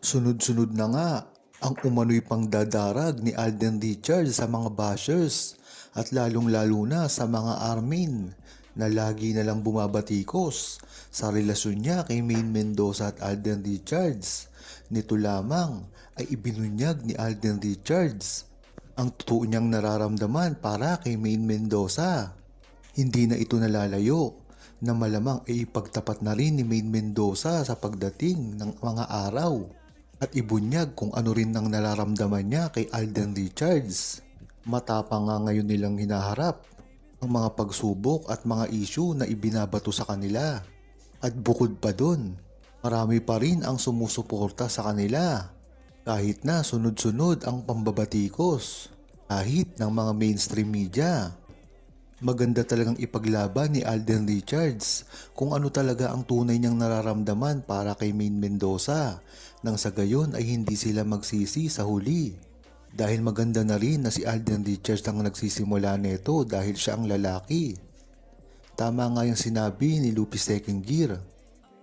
Sunod-sunod na nga ang umano'y pangdadarag ni Alden Richards sa mga bashers at lalong-lalo na sa mga armin na lagi na lang bumabatikos sa relasyon niya kay Maine Mendoza at Alden Richards. Nito lamang ay ibinunyag ni Alden Richards ang totoo niyang nararamdaman para kay Maine Mendoza. Hindi na ito nalalayo na malamang ay ipagtapat na rin ni Maine Mendoza sa pagdating ng mga araw at ibunyag kung ano rin ang nararamdaman niya kay Alden Richards. Matapang nga ngayon nilang hinaharap ang mga pagsubok at mga issue na ibinabato sa kanila. At bukod pa dun, marami pa rin ang sumusuporta sa kanila kahit na sunod-sunod ang pambabatikos kahit ng mga mainstream media. Maganda talagang ipaglaban ni Alden Richards kung ano talaga ang tunay niyang nararamdaman para kay Maine Mendoza nang sa gayon ay hindi sila magsisi sa huli. Dahil maganda na rin na si Alden Richards ang nagsisimula nito dahil siya ang lalaki. Tama nga yung sinabi ni Lupi Second Gear.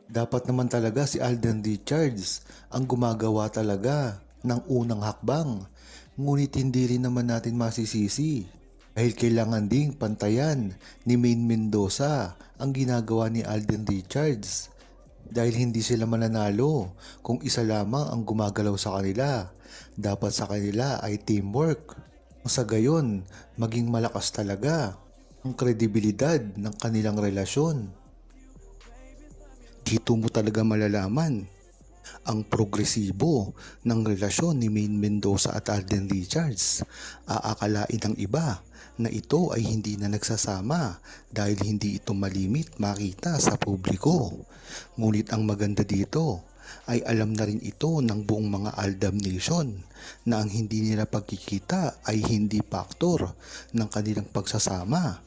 Dapat naman talaga si Alden Richards ang gumagawa talaga ng unang hakbang. Ngunit hindi rin naman natin masisisi dahil kailangan ding pantayan ni Maine Mendoza ang ginagawa ni Alden Richards. Dahil hindi sila mananalo kung isa lamang ang gumagalaw sa kanila. Dapat sa kanila ay teamwork. Sa gayon, maging malakas talaga ang kredibilidad ng kanilang relasyon. Dito mo talaga malalaman ang progresibo ng relasyon ni Maine Mendoza at Alden Richards. Aakalain ng iba na ito ay hindi na nagsasama dahil hindi ito malimit makita sa publiko. Ngunit ang maganda dito ay alam na rin ito ng buong mga Aldab Nation na ang hindi nila pagkikita ay hindi faktor ng kanilang pagsasama.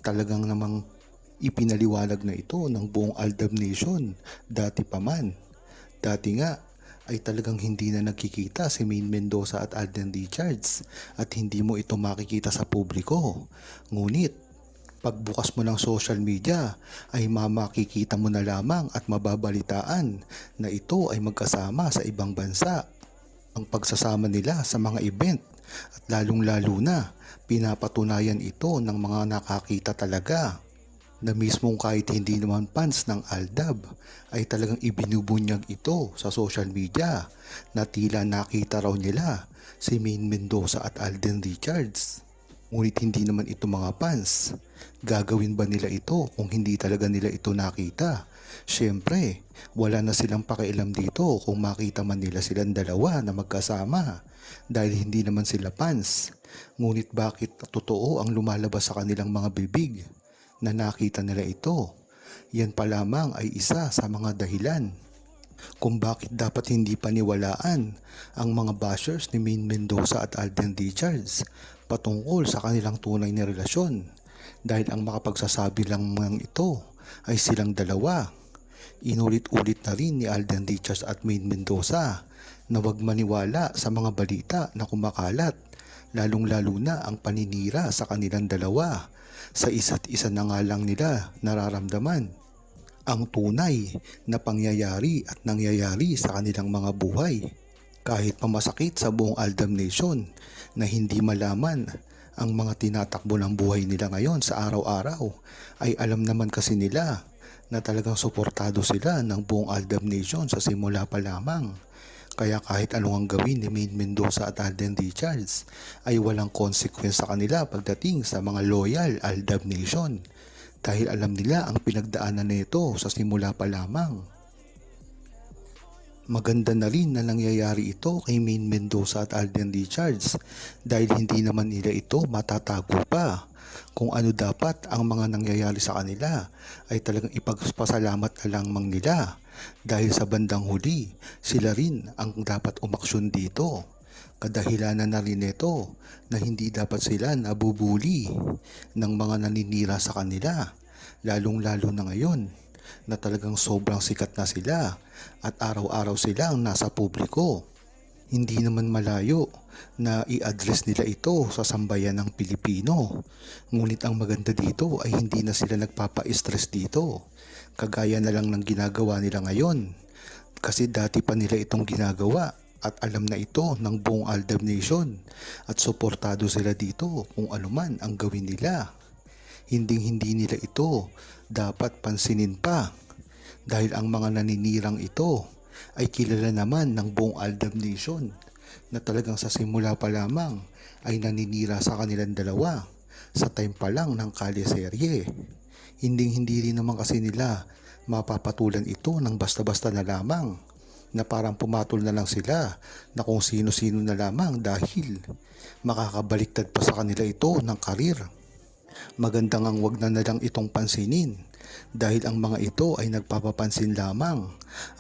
Talagang namang ipinaliwanag na ito ng buong Aldab Nation dati pa man. Dati nga ay talagang hindi na nagkikita si Maine Mendoza at Alden Richards at hindi mo ito makikita sa publiko. Ngunit pagbukas mo ng social media ay makikita mo na lamang at mababalitaan na ito ay magkasama sa ibang bansa. Ang pagsasama nila sa mga event at lalong-lalo na pinapatunayan ito ng mga nakakita talaga na mismong kahit hindi naman fans ng Aldab ay talagang ibinubunyag ito sa social media na tila nakita raw nila si Maine Mendoza at Alden Richards. Ngunit hindi naman ito mga fans. Gagawin ba nila ito kung hindi talaga nila ito nakita? Siyempre, wala na silang pakialam dito kung makita man nila silang dalawa na magkasama dahil hindi naman sila fans. Ngunit bakit totoo ang lumalabas sa kanilang mga bibig na nakita nila ito? Yan pa lamang ay isa sa mga dahilan kung bakit dapat hindi paniwalaan ang mga bashers ni Maine Mendoza at Alden Richards patungkol sa kanilang tunay na relasyon dahil ang makapagsasabi lang ng ito ay silang dalawa. Inulit-ulit na rin ni Alden Richards at Maine Mendoza na huwag maniwala sa mga balita na kumakalat, lalong-lalo na ang paninira sa kanilang dalawa. Sa isa't isa na nga lang nila nararamdaman ang tunay na pangyayari at nangyayari sa kanilang mga buhay. Kahit pamasakit sa buong Aldab Nation na hindi malaman ang mga tinatakbo ng buhay nila ngayon sa araw-araw, ay alam naman kasi nila na talagang suportado sila ng buong Aldab Nation sa simula pa lamang. Kaya kahit anong ang gawin ni Maine Mendoza at Alden Richards ay walang consequence sa kanila pagdating sa mga loyal Aldab Nation dahil alam nila ang pinagdaanan nito sa simula pa lamang. Maganda na rin na nangyayari ito kay Maine Mendoza at Alden Richards dahil hindi naman nila ito matatago pa. Kung ano dapat ang mga nangyayari sa kanila ay talagang ipagpasalamat na lamang nila dahil sa bandang huli sila rin ang dapat umaksyon dito. Kadahilanan na rin ito na hindi dapat sila nabubuli ng mga naninira sa kanila, lalong-lalo na ngayon na talagang sobrang sikat na sila at araw-araw silang nasa publiko. Hindi naman malayo na i-address nila ito sa sambayan ng Pilipino. Ngunit ang maganda dito ay hindi na sila nagpapa-stress dito. Kagaya na lang ng ginagawa nila ngayon Kasi dati pa nila itong ginagawa at alam na ito ng buong Aldab Nation at suportado sila dito kung ano man ang gawin nila. Hindi nila ito dapat pansinin pa dahil ang mga naninirang ito ay kilala naman ng buong Aldab Nation na talagang sa simula pa lamang ay naninira sa kanilang dalawa sa time pa lang ng kalyeserye. Hindi rin naman kasi nila mapapatulan ito ng basta-basta na lamang na parang pumatol na lang sila na kung sino-sino na lamang dahil makakabaliktad pa sa kanila ito ng karir. Maganda ngang wag na lang itong pansinin dahil ang mga ito ay nagpapapansin lamang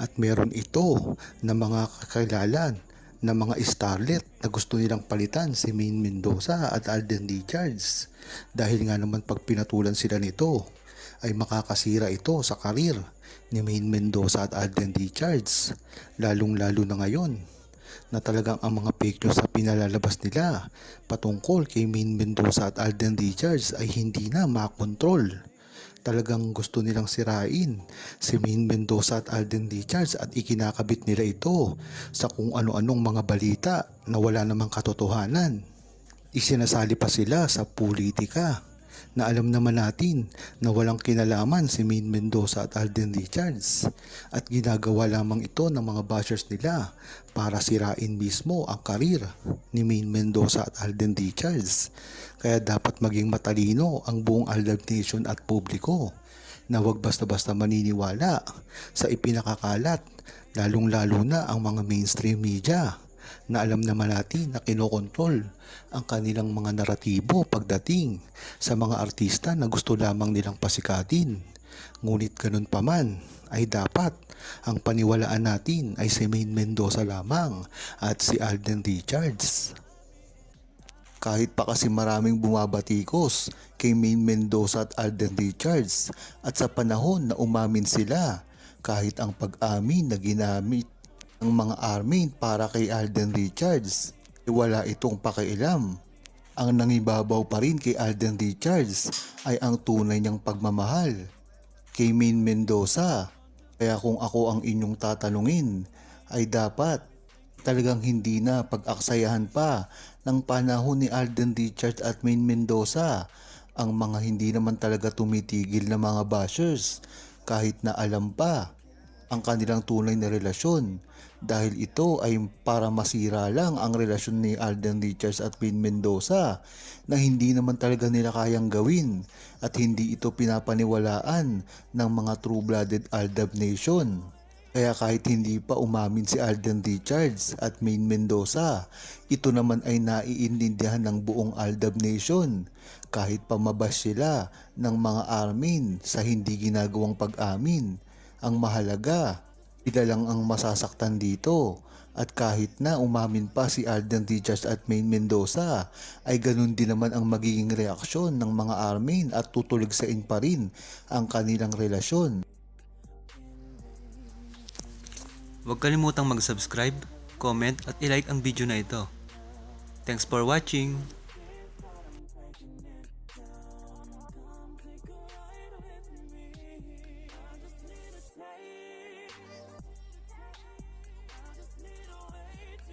at meron ito na mga kakilala na mga starlet na gusto nilang palitan si Maine Mendoza at Alden Richards dahil nga naman pag pinatulan sila nito ay makakasira ito sa karir ni Maine Mendoza at Alden Richards, lalong-lalo na ngayon na talagang ang mga fake news na pinalalabas nila patungkol kay Maine Mendoza at Alden Richards ay hindi na makontrol. Talagang gusto nilang sirain si Maine Mendoza at Alden Richards at ikinakabit nila ito sa kung ano-anong mga balita na wala namang katotohanan. Isinasali pa sila sa politika na alam naman natin na walang kinalaman si Maine Mendoza at Alden Richards at ginagawa lamang ito ng mga bashers nila para sirain mismo ang karir ni Maine Mendoza at Alden Richards. Kaya dapat maging matalino ang buong Aldab Nation at publiko na wag basta-basta maniniwala sa ipinakakalat, lalong-lalo na ang mga mainstream media na alam naman natin na kinokontrol ang kanilang mga naratibo pagdating sa mga artista na gusto lamang nilang pasikatin. Ngunit ganun pa man ay dapat ang paniwalaan natin ay si Maine Mendoza lamang at si Alden Richards. Kahit pa kasi maraming bumabatikos kay Maine Mendoza at Alden Richards at sa panahon na umamin sila kahit ang pag-amin na ginamit ng mga army para kay Alden Richards wala itong pakialam. Ang nangibabaw pa rin kay Alden Richards ay ang tunay niyang pagmamahal kay Maine Mendoza. Kaya kung ako ang inyong tatanungin ay dapat talagang hindi na pag-aksayahan pa ng panahon ni Alden Richards at Maine Mendoza ang mga hindi naman talaga tumitigil na mga bashers kahit na alam pa ang kanilang tunay na relasyon dahil ito ay para masira lang ang relasyon ni Alden Richards at Maine Mendoza na hindi naman talaga nila kayang gawin at hindi ito pinapaniwalaan ng mga true-blooded Aldab Nation. Kaya kahit hindi pa umamin si Alden Richards at Maine Mendoza, ito naman ay naiintindihan ng buong Aldab Nation kahit pa mabash sila ng mga armin sa hindi ginagawang pag-amin. Ang mahalaga, sila lang ang masasaktan dito. At kahit na umamin pa si Alden Richards at Maine Mendoza, ay ganun din naman ang magiging reaksyon ng mga armin at tutuligsain pa rin ang kanilang relasyon. Huwag kalimutang mag-subscribe, comment at i-like ang video na ito. Thanks for watching!